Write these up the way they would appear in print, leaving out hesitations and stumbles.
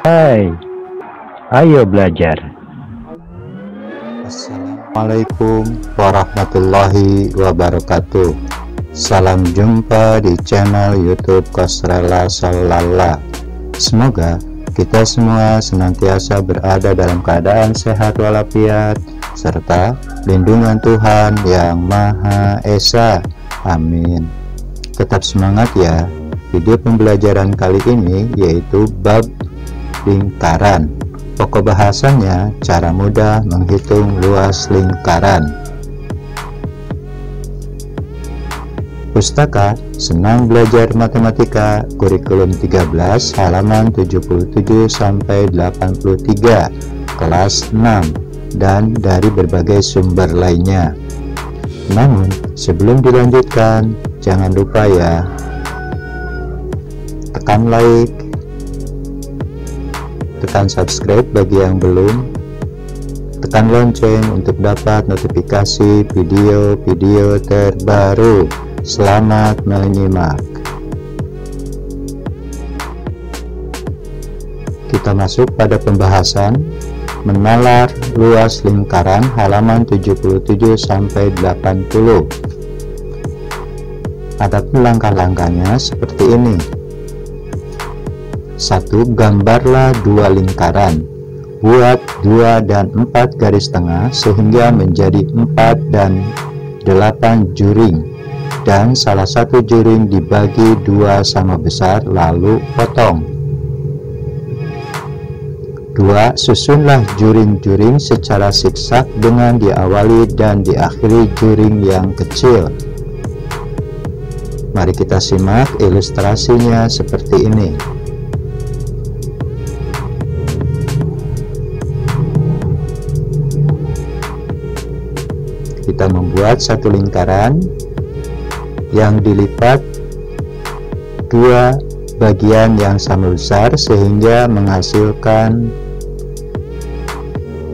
Hai, ayo belajar. Assalamualaikum warahmatullahi wabarakatuh. Salam jumpa di channel YouTube Kosrela Salala. Semoga kita semua senantiasa berada dalam keadaan sehat walafiat serta lindungan Tuhan Yang Maha Esa. Amin. Tetap semangat ya. Video pembelajaran kali ini yaitu bab lingkaran. Pokok bahasanya cara mudah menghitung luas lingkaran. Pustaka Senang Belajar Matematika Kurikulum 13 halaman 77 sampai 83 kelas 6 dan dari berbagai sumber lainnya. Namun sebelum dilanjutkan, jangan lupa ya, tekan like, tekan subscribe bagi yang belum, tekan lonceng untuk dapat notifikasi video-video terbaru. Selamat menyimak. Kita masuk pada pembahasan menalar luas lingkaran halaman 77 sampai 80. Adapun langkah-langkahnya seperti ini. 1. Gambarlah dua lingkaran. Buat 2 dan 4 garis tengah sehingga menjadi 4 dan 8 juring, dan salah satu juring dibagi 2 sama besar lalu potong. 2. Susunlah juring-juring secara siksak dengan diawali dan diakhiri juring yang kecil. Mari kita simak ilustrasinya seperti ini. Kita membuat satu lingkaran yang dilipat 2 bagian yang sama besar sehingga menghasilkan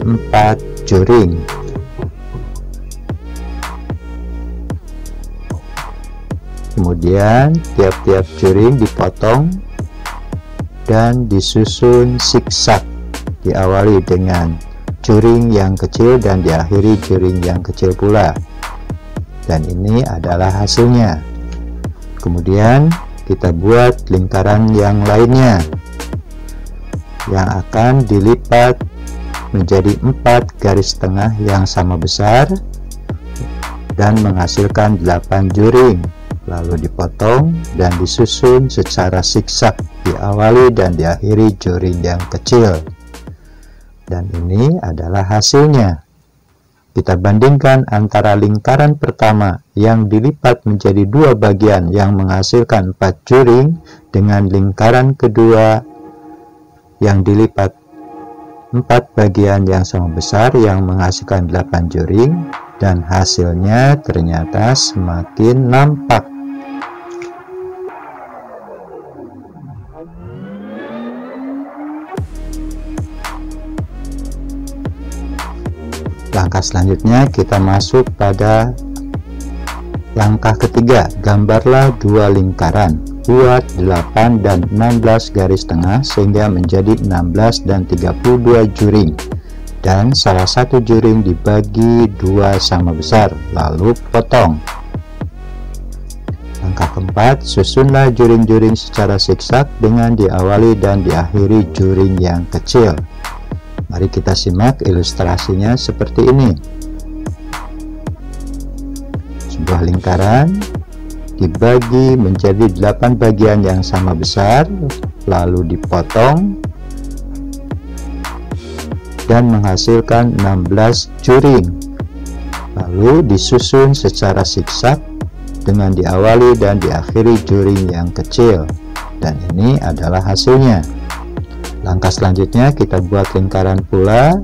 4 juring. Kemudian tiap-tiap juring dipotong dan disusun siksak, diawali dengan juring yang kecil dan diakhiri juring yang kecil pula. Dan ini adalah hasilnya. Kemudian kita buat lingkaran yang lainnya yang akan dilipat menjadi 4 garis tengah yang sama besar dan menghasilkan 8 juring, lalu dipotong dan disusun secara siksak, diawali dan diakhiri juring yang kecil. Dan ini adalah hasilnya. Kita bandingkan antara lingkaran pertama yang dilipat menjadi 2 bagian yang menghasilkan 4 juring dengan lingkaran kedua yang dilipat 4 bagian yang sama besar yang menghasilkan 8 juring, dan hasilnya ternyata semakin nampak. Langkah selanjutnya kita masuk pada langkah ketiga. Gambarlah 2 lingkaran. Buat 8 dan 16 garis tengah sehingga menjadi 16 dan 32 juring, dan salah satu juring dibagi 2 sama besar lalu potong. Langkah keempat, susunlah juring-juring secara siksak dengan diawali dan diakhiri juring yang kecil. Mari kita simak ilustrasinya seperti ini. Sebuah lingkaran dibagi menjadi 8 bagian yang sama besar, lalu dipotong dan menghasilkan 16 juring, lalu disusun secara siksak dengan diawali dan diakhiri juring yang kecil, dan ini adalah hasilnya. Langkah selanjutnya kita buat lingkaran pula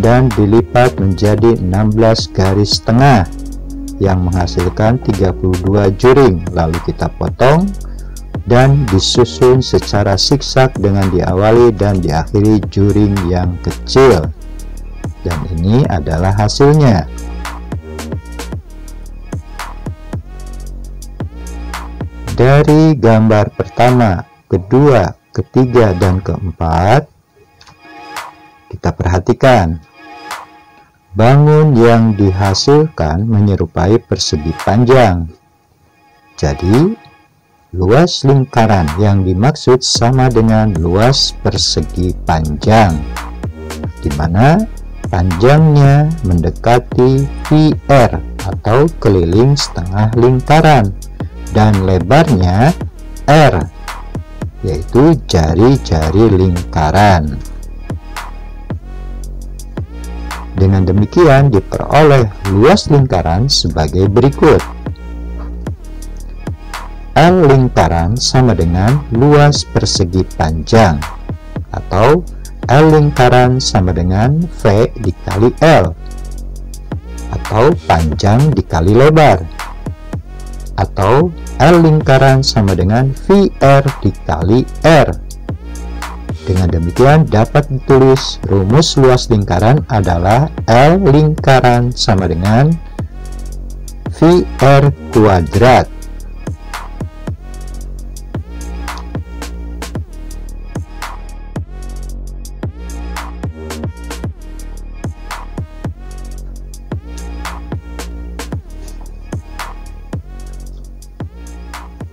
dan dilipat menjadi 16 garis tengah yang menghasilkan 32 juring, lalu kita potong dan disusun secara siksak dengan diawali dan diakhiri juring yang kecil, dan ini adalah hasilnya. Dari gambar pertama, kedua, ketiga, dan keempat, kita perhatikan. Bangun yang dihasilkan menyerupai persegi panjang. Jadi, luas lingkaran yang dimaksud sama dengan luas persegi panjang, di mana panjangnya mendekati PR atau keliling setengah lingkaran, dan lebarnya R, yaitu jari-jari lingkaran. Dengan demikian diperoleh luas lingkaran sebagai berikut. L lingkaran sama dengan luas persegi panjang, atau L lingkaran sama dengan V dikali L, atau panjang dikali lebar, atau L lingkaran sama dengan VR dikali R. Dengan demikian dapat ditulis rumus luas lingkaran adalah L lingkaran sama dengan VR kuadrat.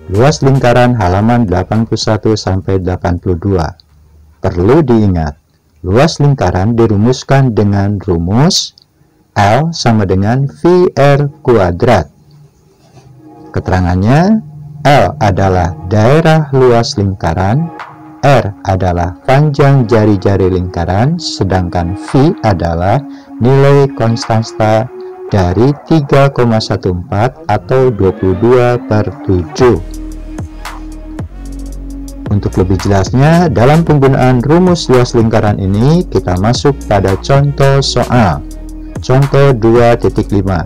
Luas lingkaran halaman 81 sampai 82. Perlu diingat, luas lingkaran dirumuskan dengan rumus L sama dengan VR kuadrat. Keterangannya, L adalah daerah luas lingkaran, R adalah panjang jari-jari lingkaran, sedangkan V adalah nilai konstanta dari 3,14 atau 22/7. Untuk lebih jelasnya, dalam penggunaan rumus luas lingkaran ini, kita masuk pada contoh soal. Contoh 2.5.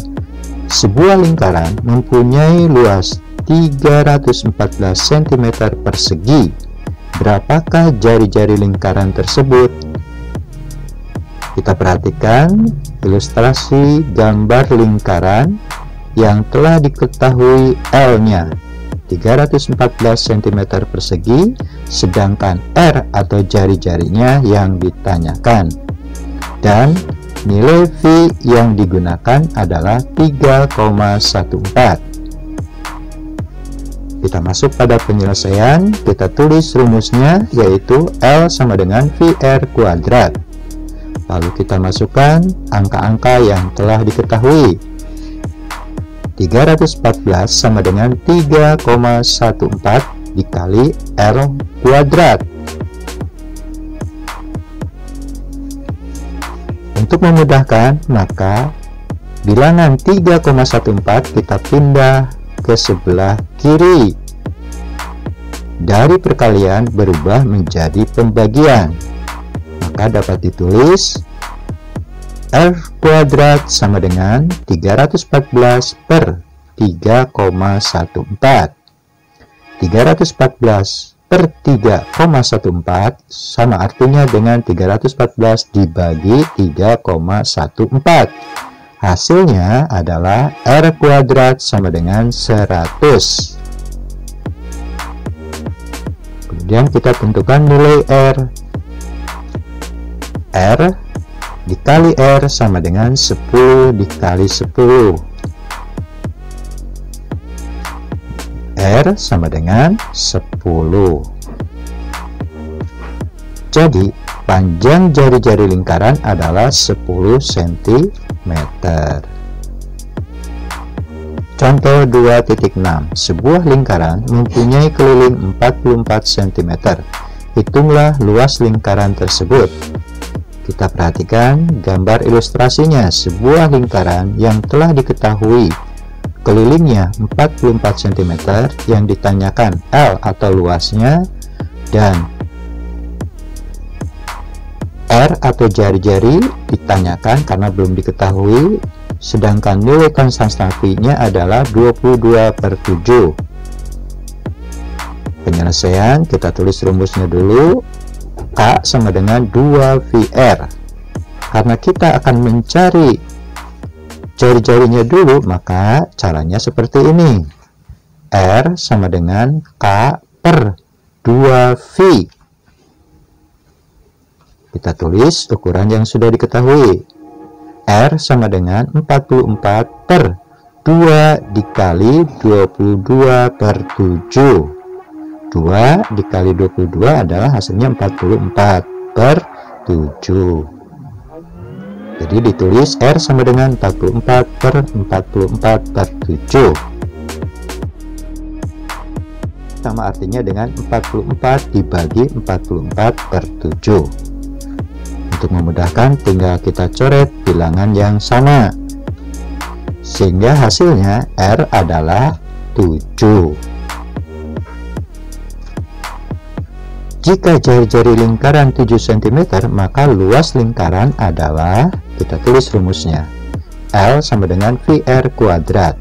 Sebuah lingkaran mempunyai luas 314 cm persegi. Berapakah jari-jari lingkaran tersebut? Kita perhatikan ilustrasi gambar lingkaran yang telah diketahui L-nya 314 cm persegi, sedangkan R atau jari-jarinya yang ditanyakan, dan nilai V yang digunakan adalah 3,14. Kita masuk pada penyelesaian, kita tulis rumusnya, yaitu L sama dengan VR kuadrat. Lalu kita masukkan angka-angka yang telah diketahui. 314 sama dengan 3,14 dikali R kuadrat. Untuk memudahkan, maka bilangan 3,14 kita pindah ke sebelah kiri. Dari perkalian berubah menjadi pembagian. Maka dapat ditulis R kuadrat sama dengan 314 per 3,14. 314 per 3,14 sama artinya dengan 314 dibagi 3,14. Hasilnya adalah R kuadrat sama dengan 100. Kemudian kita tentukan nilai R. R dikali R sama dengan 10 dikali 10. R sama dengan 10. Jadi, panjang jari-jari lingkaran adalah 10 cm. Contoh 2.6. Sebuah lingkaran mempunyai keliling 44 cm. Hitunglah luas lingkaran tersebut. Kita perhatikan gambar ilustrasinya. Sebuah lingkaran yang telah diketahui kelilingnya 44 cm yang ditanyakan L atau luasnya, dan R atau jari-jari ditanyakan karena belum diketahui, sedangkan nilai konstanta V-nya adalah 22/7. Penyelesaian, kita tulis rumusnya dulu. K sama dengan 2VR. Karena kita akan mencari jari-jarinya dulu, maka caranya seperti ini. R sama dengan K per 2V Kita tulis ukuran yang sudah diketahui. R sama dengan 44 per 2 dikali 22 per 7. 2 dikali 22 adalah hasilnya 44 per 7. Jadi ditulis R sama dengan 44 per 44 per 7. Sama artinya dengan 44 dibagi 44 per 7. Untuk memudahkan tinggal kita coret bilangan yang sama, sehingga hasilnya R adalah 7. Jika jari-jari lingkaran 7 cm, maka luas lingkaran adalah, kita tulis rumusnya, L sama dengan VR kuadrat.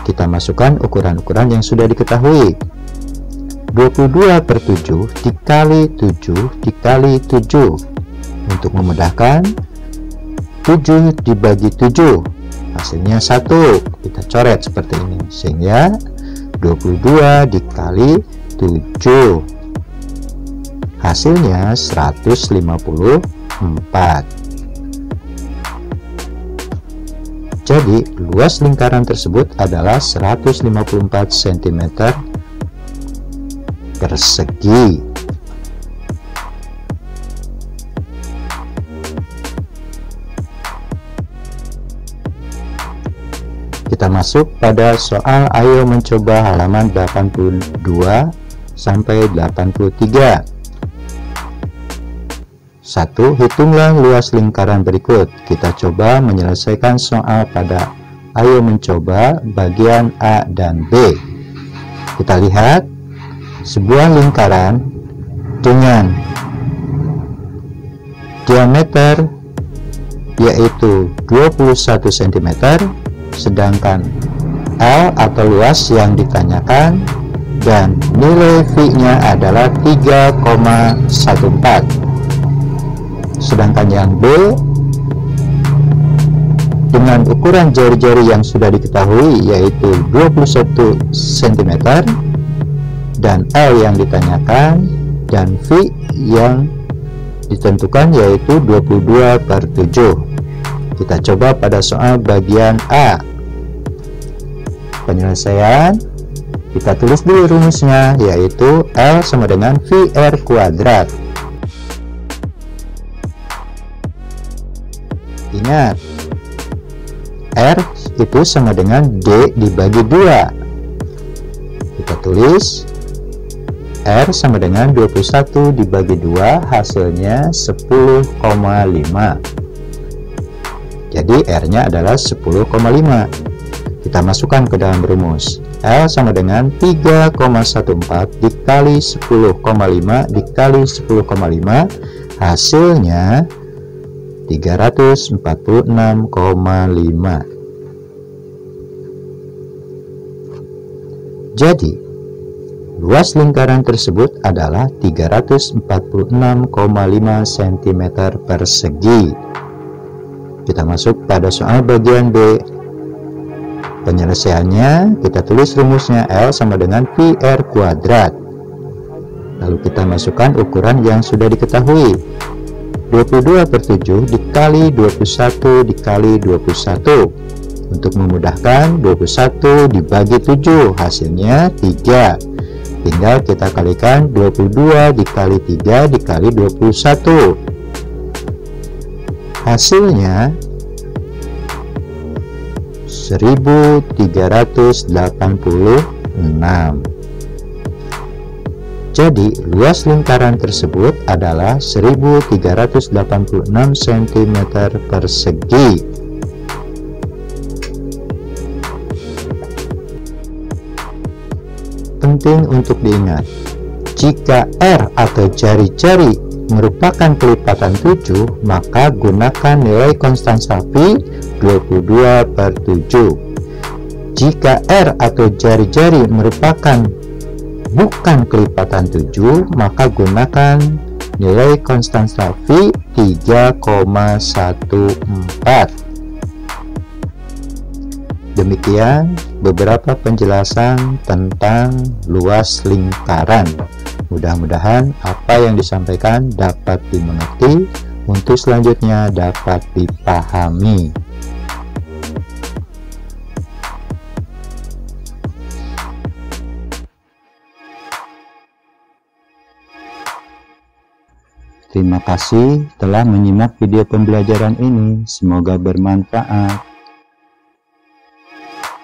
Kita masukkan ukuran-ukuran yang sudah diketahui. 22 per 7 dikali 7 dikali 7. Untuk memudahkan, 7 dibagi 7 hasilnya 1. Kita coret seperti ini, sehingga 22 dikali 7 hasilnya 154. Jadi luas lingkaran tersebut adalah 154 cm persegi. Kita masuk pada soal ayo mencoba halaman 82 sampai 83. 1. Hitunglah luas lingkaran berikut. Kita coba menyelesaikan soal pada ayo mencoba bagian A dan B. Kita lihat sebuah lingkaran dengan diameter yaitu 21 cm, sedangkan L atau luas yang ditanyakan dan nilai V-nya adalah 3,14. Sedangkan yang B dengan ukuran jari-jari yang sudah diketahui yaitu 21 cm dan L yang ditanyakan dan V yang ditentukan yaitu 22 per 7. Kita coba pada soal bagian A. Penyelesaian, kita tulis dulu rumusnya yaitu L sama dengan VR kuadrat. Ingat, R itu sama dengan D dibagi 2. Kita tulis R sama dengan 21 dibagi 2 hasilnya 10,5. Jadi R nya adalah 10,5. Kita masukkan ke dalam rumus. L sama dengan 3,14 dikali 10,5 dikali 10,5 hasilnya 346,5. Jadi luas lingkaran tersebut adalah 346,5 cm persegi. Kita masuk pada soal bagian B. Penyelesaiannya, kita tulis rumusnya L sama dengan VR kuadrat. Lalu kita masukkan ukuran yang sudah diketahui. 22 per 7 dikali 21 dikali 21. Untuk memudahkan, 21 dibagi 7 hasilnya 3. Tinggal kita kalikan 22 dikali 3 dikali 21. Hasilnya 1386. Jadi luas lingkaran tersebut adalah 1386 cm persegi. Penting untuk diingat, jika R atau jari-jari merupakan kelipatan 7, maka gunakan nilai konstansa V 22 per 7. Jika R atau jari-jari merupakan bukan kelipatan 7, maka gunakan nilai konstansa V 3,14. Demikian beberapa penjelasan tentang luas lingkaran. Mudah-mudahan apa yang disampaikan dapat dimengerti, untuk selanjutnya dapat dipahami. Terima kasih telah menyimak video pembelajaran ini, semoga bermanfaat.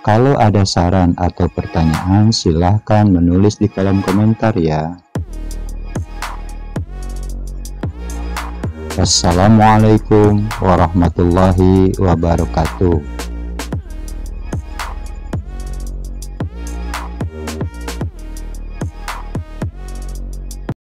Kalau ada saran atau pertanyaan, silahkan menulis di kolom komentar ya. Wassalamualaikum warahmatullahi wabarakatuh.